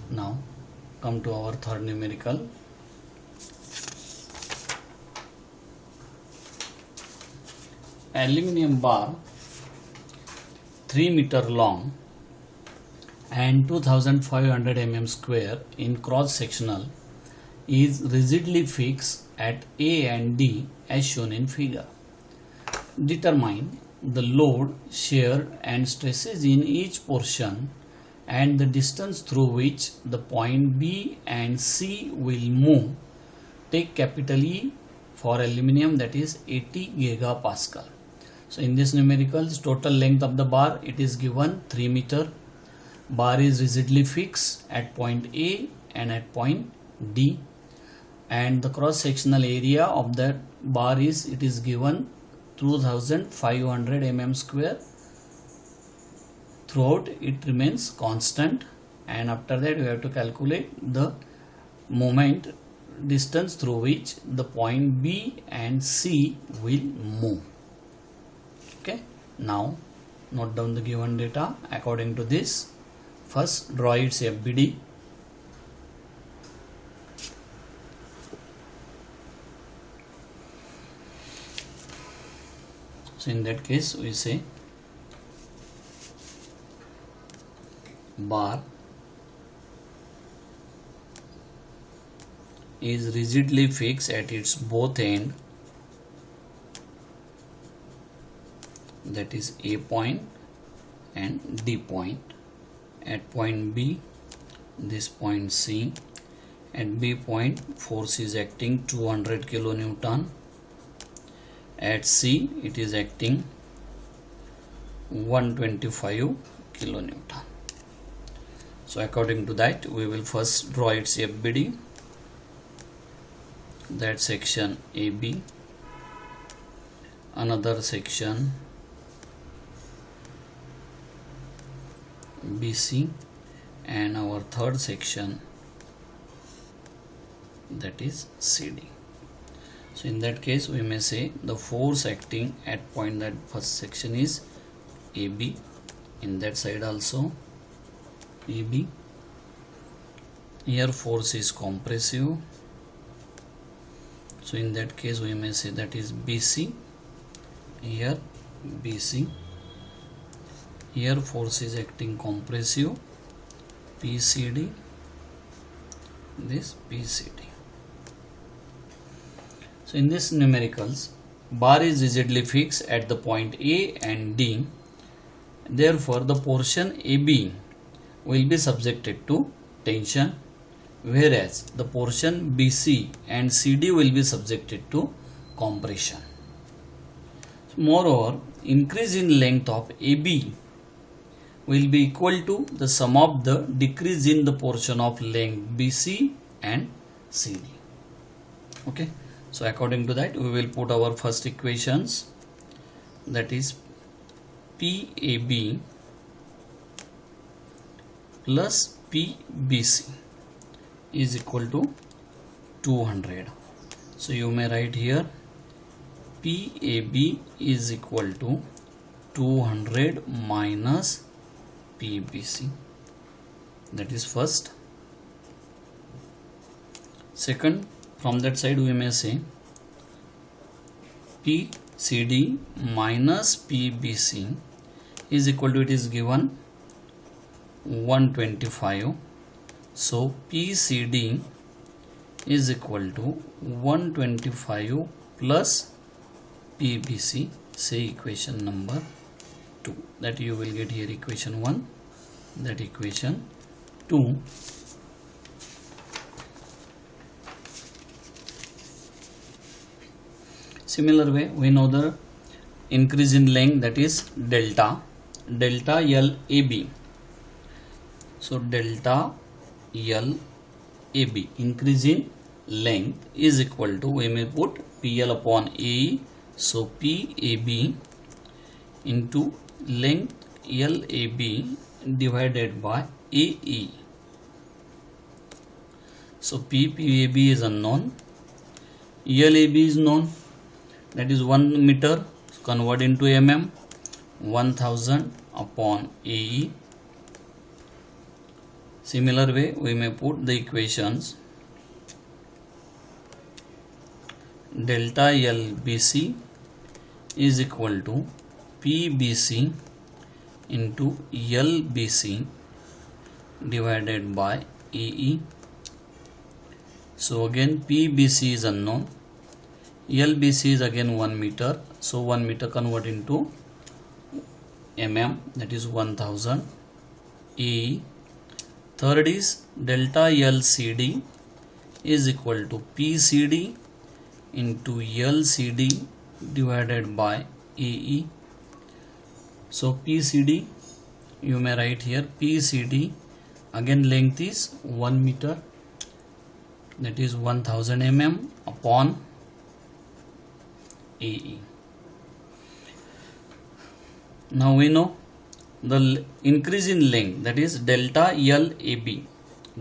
Now come to our third numerical. Aluminium bar 3 meter long and 2500 mm square in cross sectional is rigidly fixed at A and D as shown in figure. Determine the load, shear and stresses in each portion and the distance through which the point B and C will move. Take capital E for aluminium, that is 80 gigapascal. So in this numericals, total length of the bar, it is given 3 meter. Bar is rigidly fixed at point A and at point D, and the cross sectional area of that bar is given 2500 mm square. Throughout it remains constant, and after that we have to calculate the moment distance through which the point B and C will move. Okay, now note down the given data according to this. First, draw its FBD. So in that case we say bar is rigidly fixed at its both end, that is A point and D point. At point B, this point C. At B point, force is acting 200 kilonewton. At C, it is acting 125 kilonewton. So according to that, we will first draw its FBD. That section AB, another section BC, and our third section, that is CD. So in that case we may say the force acting at point, that first section is AB, in that side also AB. Here force is compressive, so in that case we may say that is BC. Here BC. Here force is acting compressive, PCD, this PCD. So in this numericals, bar is rigidly fixed at the point A and D. Therefore, the portion AB will be subjected to tension, whereas the portion BC and CD will be subjected to compression. Moreover, increase in length of AB will be equal to the sum of the decrease in the portion of length BC and CD. Okay, so according to that we will put our first equations, that is PAB plus PBC is equal to 200. So you may write here PAB is equal to 200 minus PBC. That is first. Second, from that side we may say PCD minus PBC is equal to, it is given 125. So PCD is equal to 125 plus PBC, say equation number 2. That you will get here equation 1, that equation 2. Similar way, we know the increase in length, that is delta LAB. So delta LAB, increase in length, is equal to, we may put PL upon AE. So PAB into length LAB divided by AE. So PAB is unknown, LAB is known, that is 1 meter, convert into mm, 1000 upon AE. Similar way we may put the equations delta LBC is equal to PBC into LBC divided by EE. So again PBC is unknown, LBC is again 1 meter, so 1 meter convert into mm, that is 1000 EE. Third is delta LCD is equal to PCD into LCD divided by EE. So PCD you may write here PCD, again length is 1 meter, that is 1000 mm upon EE. Now we know the increase in length, that is delta LAB.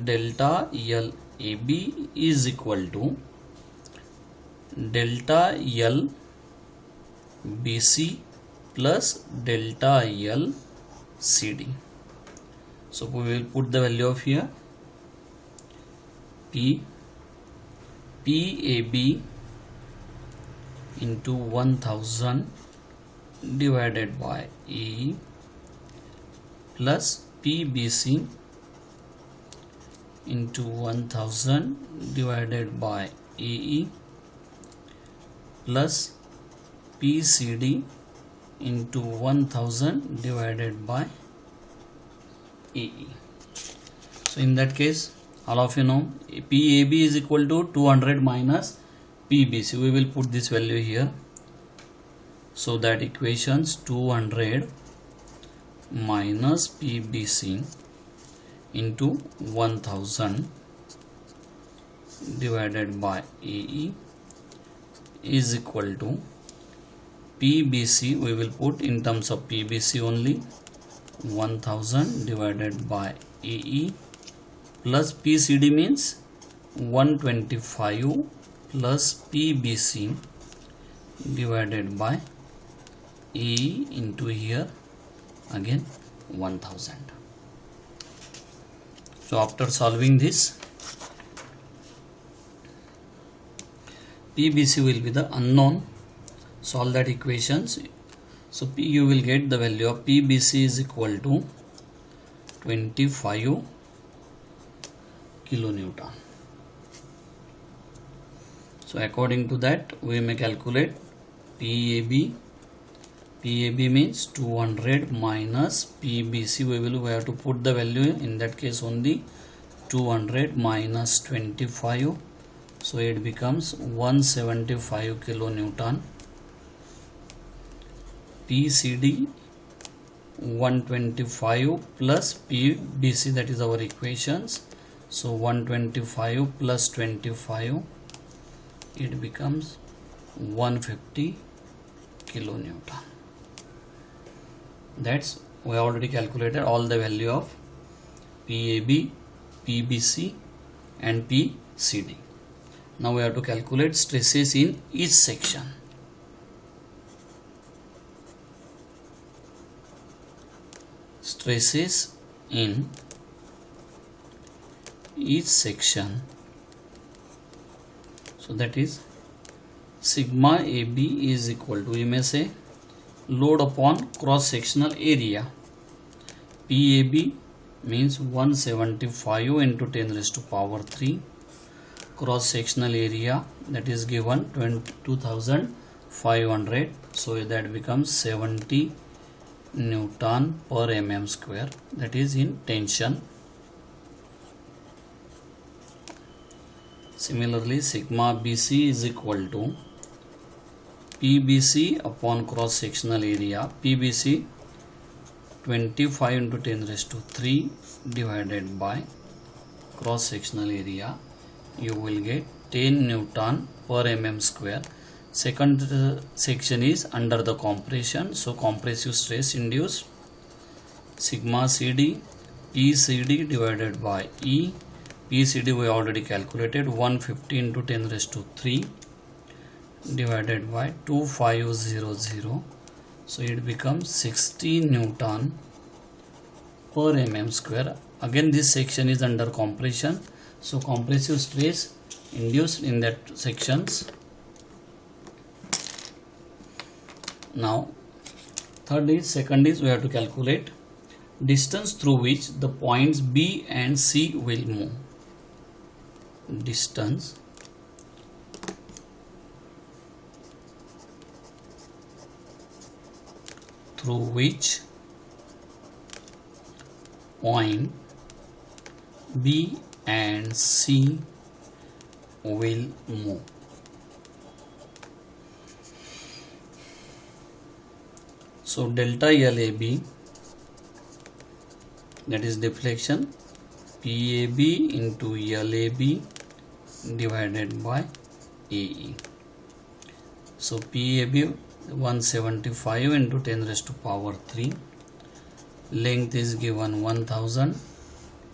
Delta LAB is equal to delta LBC plus delta LCD. So we will put the value of here PAB into 1000 divided by E plus PBC into 1000 divided by EE plus PCD into 1000 divided by EE. So in that case, all of you know PAB is equal to 200 minus PBC. We will put this value here. So that equations 200 minus PBC into 1000 divided by EE is equal to PBC, we will put in terms of PBC only, 1000 divided by EE plus PCD means 125 plus PBC divided by EE into here again 1000. So after solving this, PBC will be the unknown. Solve that equations. So you will get the value of PBC is equal to 25 kilonewton. So according to that, we may calculate PAB. PAB means 200 minus PBC. We have to put the value in that case only 200 minus 25. So it becomes 175 kilonewton. PCD 125 plus PBC, that is our equations. So 125 plus 25, it becomes 150 kilonewton. That's, we already calculated all the value of PAB, PBC and PCD. Now we have to calculate stresses in each section. Stresses in each section. So that is sigma AB is equal to, you may say, load upon cross sectional area. PAB means 175 into 10 raised to power 3. Cross sectional area, that is given 22,500. So that becomes 70 Newton per mm square, that is in tension. Similarly, sigma BC is equal to PBC upon cross sectional area. PBC 25 into 10 raised to 3 divided by cross sectional area. You will get 10 Newton per mm square. Second section is under the compression, so compressive stress induced. Sigma CD PCD divided by E. PCD we already calculated, 150 into 10 raised to 3 divided by 2500. So it becomes 60 Newton per mm square. Again this section is under compression, so compressive stress induced in that sections. Now second is we have to calculate distance through which the points B and C will move. Distance through which point B and C will move. So delta LAB, that is deflection, PAB into LAB divided by AE. So PAB 175 into 10 raised to power 3. Length is given 1000.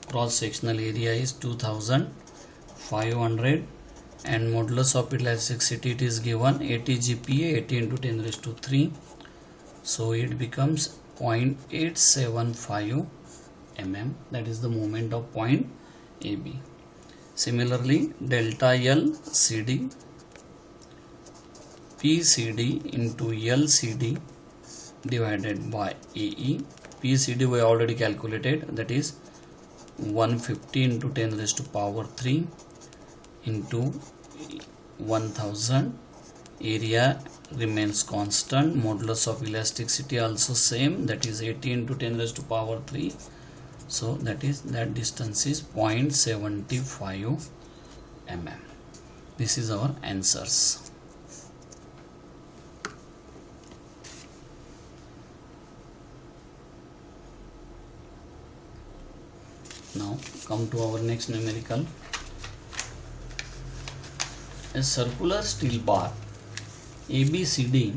Cross sectional area is 2500. And modulus of elasticity it is given 80 GPa, 80 into 10 raised to 3. So it becomes 0.875 mm. That is the moment of point AB. Similarly, delta L CD, PCD into LCD divided by AE. PCD we already calculated, that is 150 into 10 raised to power 3 into 1000. Area remains constant. Modulus of elasticity also same, that is 80 into 10 raised to power 3. So that distance is 0.75 mm. This is our answers. Now come to our next numerical. A circular steel bar ABCD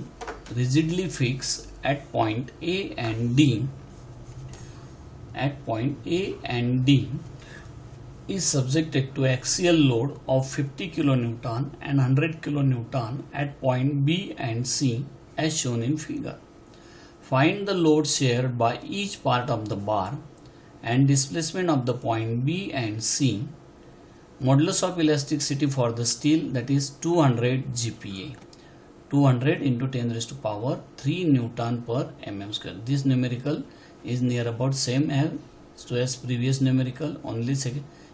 rigidly fixed at point A and D is subjected to axial load of 50 kN and 100 kN at point B and C as shown in figure. Find the load shared by each part of the bar and displacement of the point B and C. Modulus of elasticity for the steel, that is 200 GPa. 200 into 10 raised to power 3 Newton per mm square. This numerical is near about same as previous numerical. Only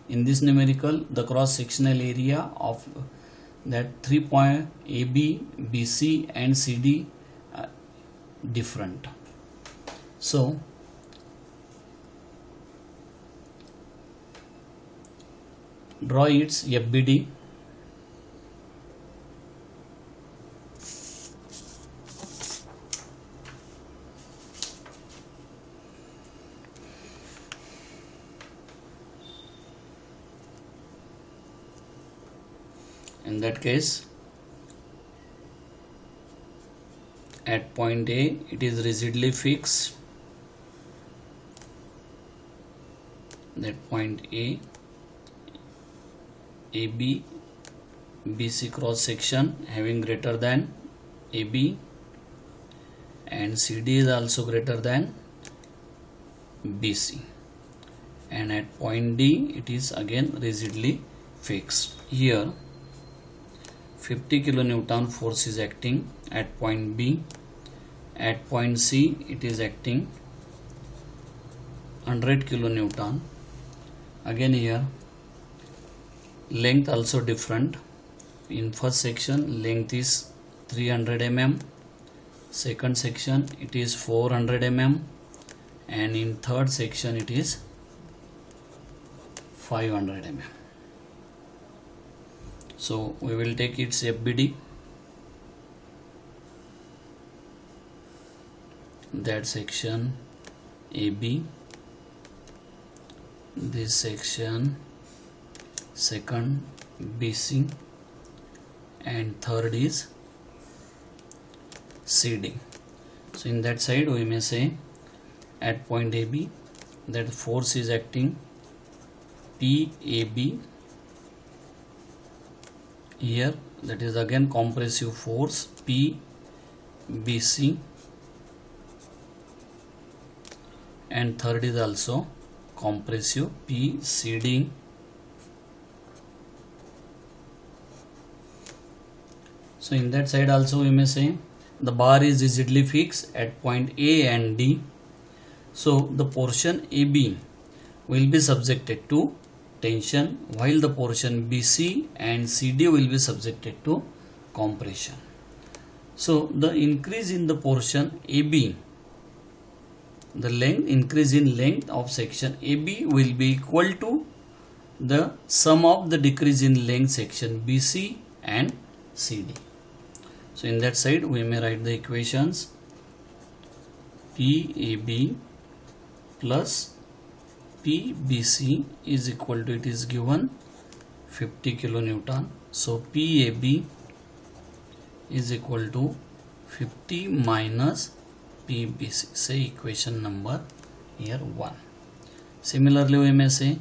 in this numerical the cross sectional area of that 3 point AB, BC and CD different. So draw its FBD. In that case, at point A it is rigidly fixed. That point A, AB, BC cross section having greater than AB, and CD is also greater than BC, and at point D it is again rigidly fixed. Here 50 kN force is acting at point B. At point C it is acting 100 kN. Again here length also different. In first section length is 300 mm, second section it is 400 mm, and in third section it is 500 mm. So we will take its FBD. That section AB, this section second BC, and third is CD. So in that side we may say at point AB that force is acting PAB. Here that is again compressive force PBC and third is also compressive PCD. So in that side also we may say the bar is rigidly fixed at point A and D. So the portion AB will be subjected to tension while the portion BC and CD will be subjected to compression. So the increase in the portion AB, the increase in length of section AB will be equal to the sum of the decrease in length section BC and CD. So in that side we may write the equations PAB plus PBC is equal to, it is given 50 kilonewton. So PAB is equal to 50 minus PBC. Say equation number here 1. Similarly we may say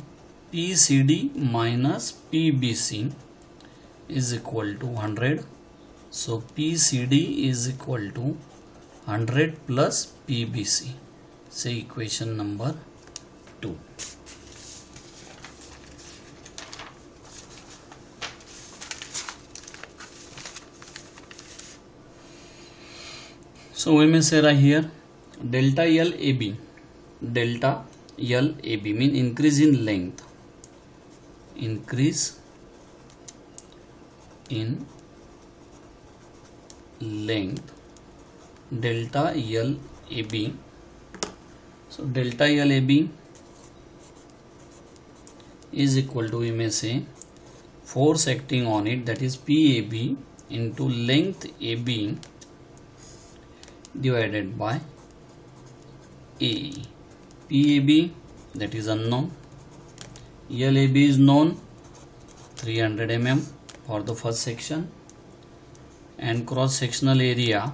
PCD minus PBC is equal to 100. So PCD is equal to 100 plus PBC. Say equation number 2. So we may say right here delta LAB. Delta LAB mean increase in length. Increase in length delta LAB. So delta LAB is equal to, we may say, force acting on it, that is PAB into length AB divided by AE. PAB, that is unknown, LAB is known, 300 mm for the first section, and cross sectional area,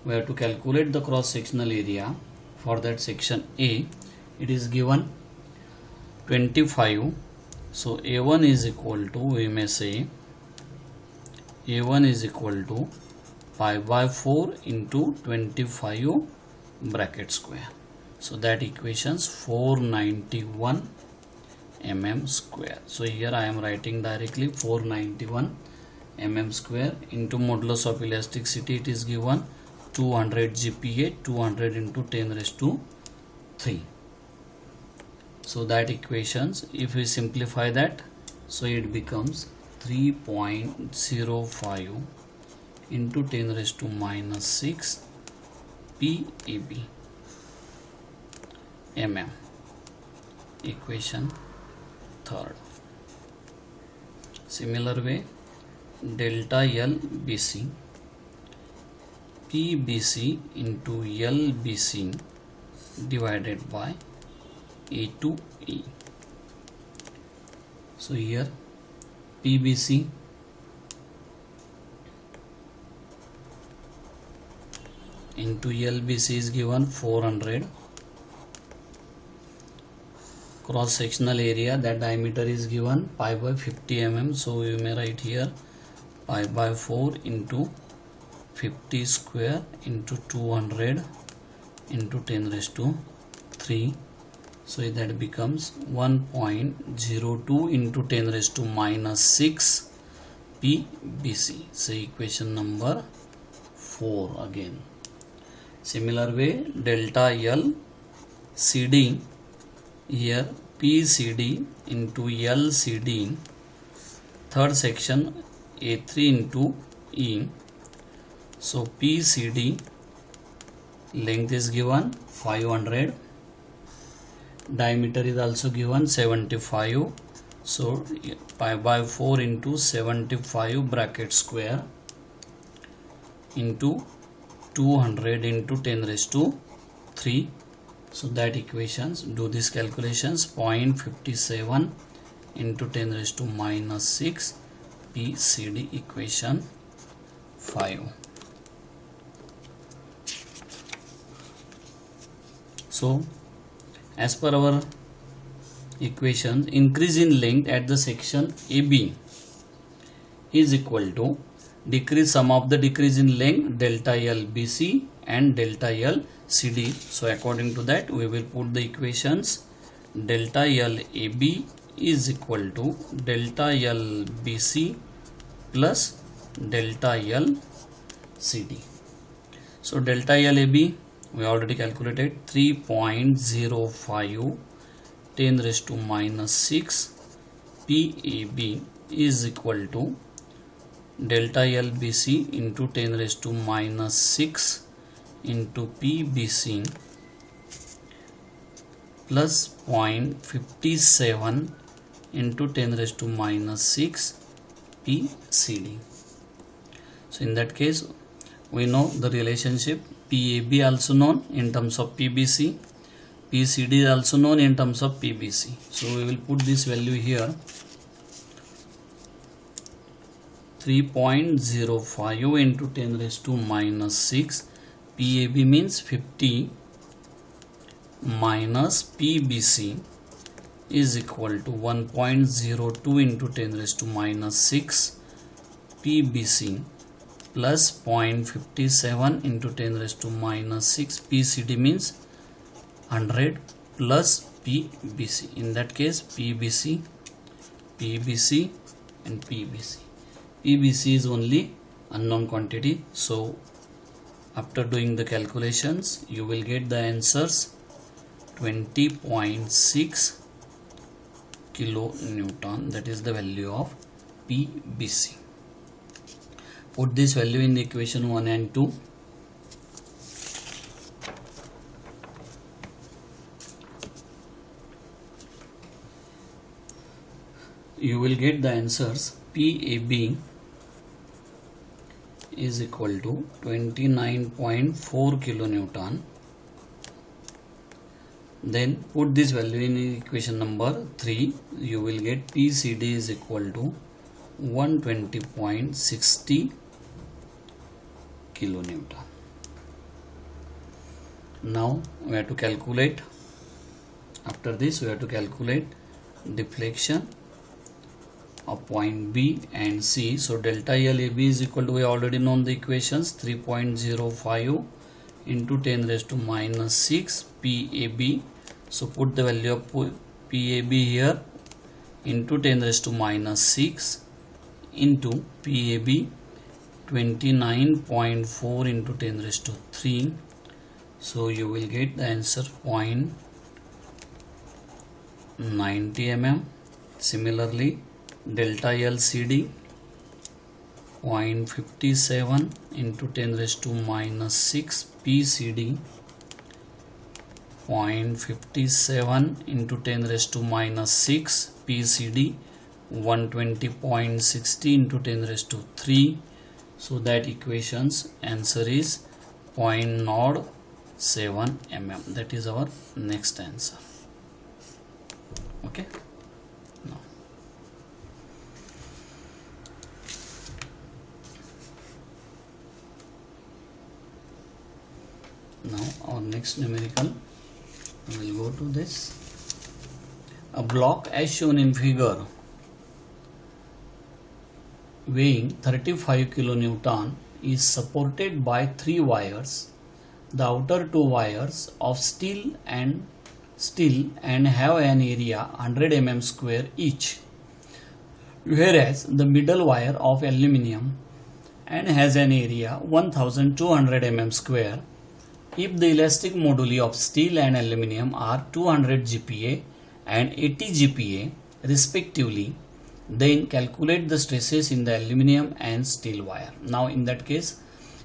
we have to calculate the cross sectional area for that section A. It is given 25. So A1 is equal to, we may say A1 is equal to pi by 4 into 25 bracket square. So that equations 491 mm square. So here I am writing directly 491 mm square into modulus of elasticity. It is given 200 GPa, 200 into 10 raised to 3. So that equations, if we simplify that, so it becomes 3.05 into 10 raised to minus 6 PAB mm. Equation third. Similar way, delta LBC, PBC into LBC divided by A to E. So here PBC into LBC is given 400. Cross sectional area, that diameter is given pi by 50 mm. So we may write here pi by 4 into 50 square into 200 into 10 raised to 3. So that becomes 1.02 into 10 raised to minus 6 PBC. So equation number 4 again. Similar way, delta LCD, here PCD into LCD, third section A3 into E. So PCD length is given 500, diameter is also given 75. So pi by 4 into 75 bracket square into 200 into 10 raised to 3. So that equations, do these calculations, 0.57 into 10 raised to minus 6 PCD, equation 5. So as per our equation, increase in length at the section AB is equal to decrease sum of the decrease in length delta LBC and delta CD. So according to that we will put the equations. Delta L AB is equal to delta L BC plus delta L CD. So delta L AB we already calculated 3.05 10 raised to minus 6 PAB is equal to delta L BC into 10 raised to minus 6 into PBC plus 0.57 into 10 raised to minus 6 PCD. So in that case we know the relationship PAB also known in terms of PBC, PCD is also known in terms of PBC. So we will put this value here, 3.05 into 10 raised to minus 6. PAB means 50 minus PBC is equal to 1.02 into 10 raised to minus 6 PBC plus 0.57 into 10 raised to minus 6 PCD means 100 plus PBC. In that case PBC, PBC and PBC. PBC is only unknown quantity. So after doing the calculations you will get the answers 20.6 kilonewton, that is the value of PBC. Put this value in the equation 1 and 2. You will get the answers. PAB is equal to 29.4 kilonewton. Then put this value in equation number 3. You will get PCD is equal to 120.60 kilonewton. Now we have to calculate. After this we have to calculate deflection of point B and C. So delta L AB is equal to, we already known the equations, 3.05 into 10 raised to minus 6 PAB. So put the value of PAB here into 10 raised to minus 6 into PAB 29.4 into 10 raised to 3. So you will get the answer 0.90 mm. Similarly delta LCD 0.57 into 10 raised to minus 6 PCD 0.57 into 10 raised to minus 6 PCD 120.60 into 10 raised to 3. So that equation's answer is 0.07 mm. That is our next answer. Okay. Now our next numerical, we will go to this. A block as shown in figure weighing 35 kilonewton is supported by 3 wires. The outer 2 wires of steel and have an area 100 mm square each, whereas the middle wire of aluminium and has an area 1200 mm square. If the elastic moduli of steel and aluminium are 200 GPa and 80 GPa respectively, then calculate the stresses in the aluminium and steel wire. Now in that case,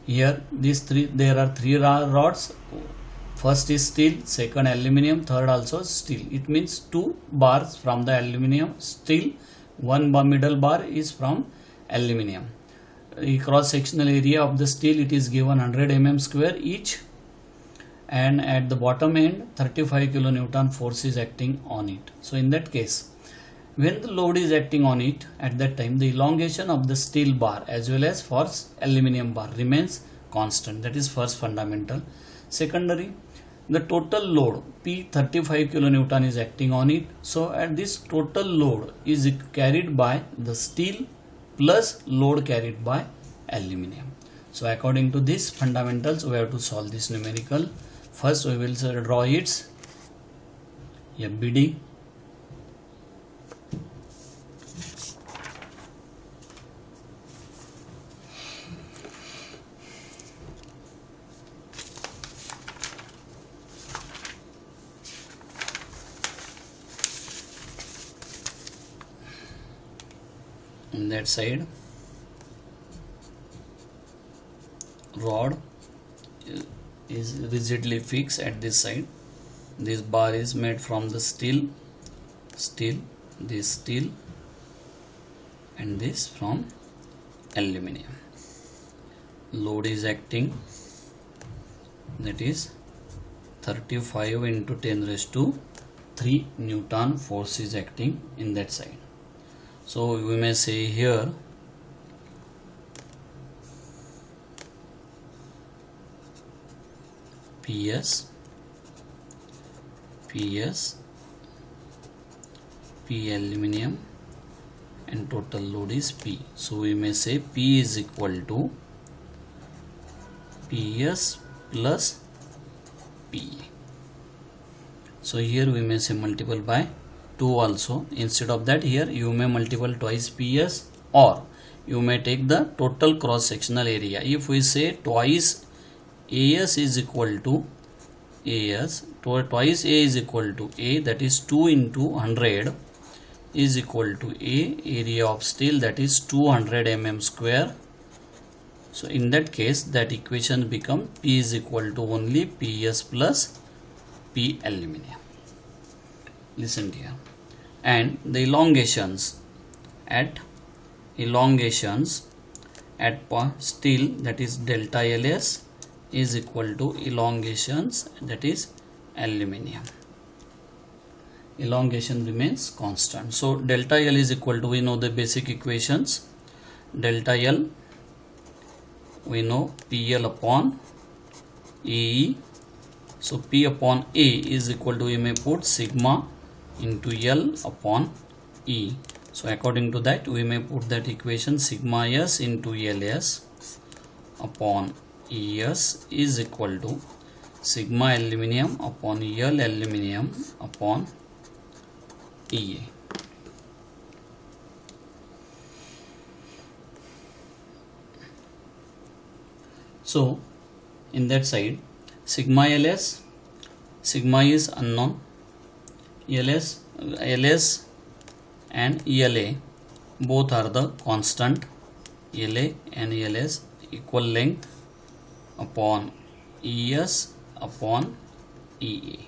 here there are 3 rods. First is steel, second aluminium, third also steel. It means 2 bars from the aluminium, steel, 1 middle bar is from aluminium. The cross sectional area of the steel, it is given 100 mm square each, and at the bottom end 35 kilonewton force is acting on it. So in that case, when the load is acting on it, at that time the elongation of the steel bar as well as for aluminium bar remains constant. That is first fundamental. Secondary, the total load P 35 kilonewton is acting on it. So at this total load is carried by the steel plus load carried by aluminium. So according to these fundamentals we have to solve this numerical. First we will draw its FBD. In that side, rod is rigidly fixed at this side. This bar is made from the steel, this steel, and this from aluminium. Load is acting, that is 35 into 10 raised to 3 Newton force is acting in that side. So we may say here PS, P aluminium, and total load is P. So we may say P is equal to PS plus PA. So here we may say multiple by 2 also. Instead of that, here you may multiple twice PS, or you may take the total cross sectional area. If we say twice AS is equal to AS, twice A is equal to A, that is 2 into 100 is equal to A, area of steel, that is 200 mm square. So in that case, that equation become P is equal to only PS plus P aluminium. Listen here. And the elongations at steel, that is delta LS, is equal to elongations, that is aluminium. Elongation remains constant. So delta L is equal to, we know the basic equations. Delta L, we know PL upon AE. So P upon A is equal to, we may put sigma into L upon E. So according to that, we may put that equation sigma S into LS upon ES is equal to sigma aluminium upon L aluminium upon EA. So in that side, sigma LS, sigma is unknown, LS and ELA both are the constant. LA and LS equal length upon ES upon EA.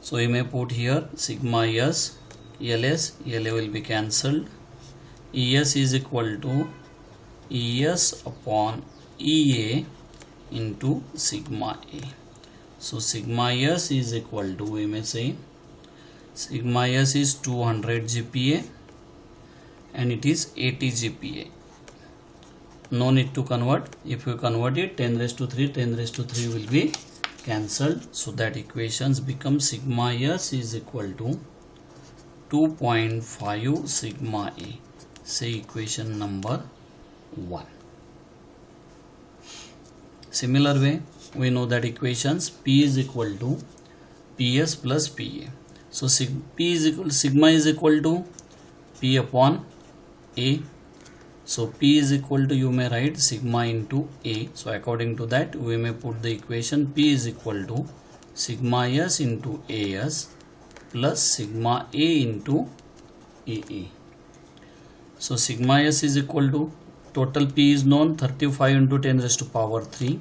So we may put here sigma S, LS, LA will be cancelled. ES is equal to ES upon EA into sigma A. So sigma S is equal to, we may say, sigma S is 200 GPa and it is 80 GPa. No need to convert. If you convert it, 10 raised to 3 will be cancelled. So that equations become sigma S is equal to 2.5 sigma A. Say equation number 1. Similar way, we know that equations P is equal to PS plus PA. So sigma is equal to P upon A. So P is equal to, you may write sigma into A. So according to that, we may put the equation P is equal to sigma S into AS plus sigma A into AA. So sigma S is equal to, total P is known, 35 into 10 raised to power 3.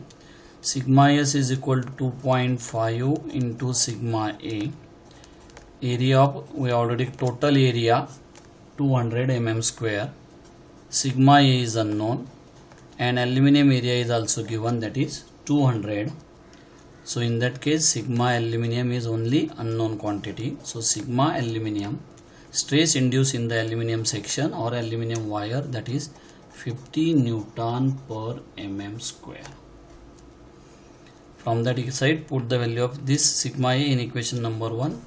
Sigma S is equal to 2.5 into sigma A. Area of, we already total area 200 mm square. Sigma A is unknown and aluminium area is also given, that is 200. So in that case, sigma aluminium is only unknown quantity. So sigma aluminium, stress induced in the aluminium section or aluminium wire, that is 50 Newton per mm square. From that side, put the value of this sigma A in equation number 1.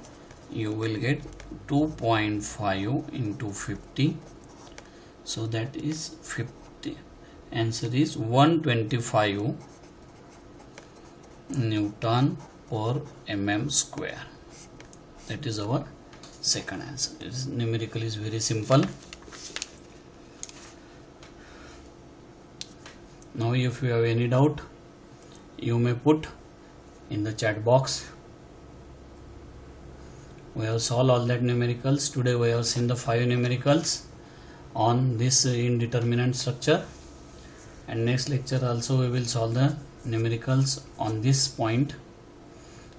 You will get 2.5 into 50. So that is 50. Answer is 125 Newton per mm square. That is our second answer. Its numerical is very simple. Now if you have any doubt, you may put in the chat box. We have solved all that numericals. Today we have seen the 5 numericals on this indeterminate structure, and next lecture also we will solve the numericals on this point.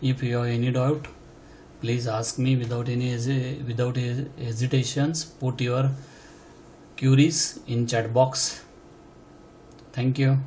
If you have any doubt, please ask me without hesitations. Put your queries in chat box. Thank you.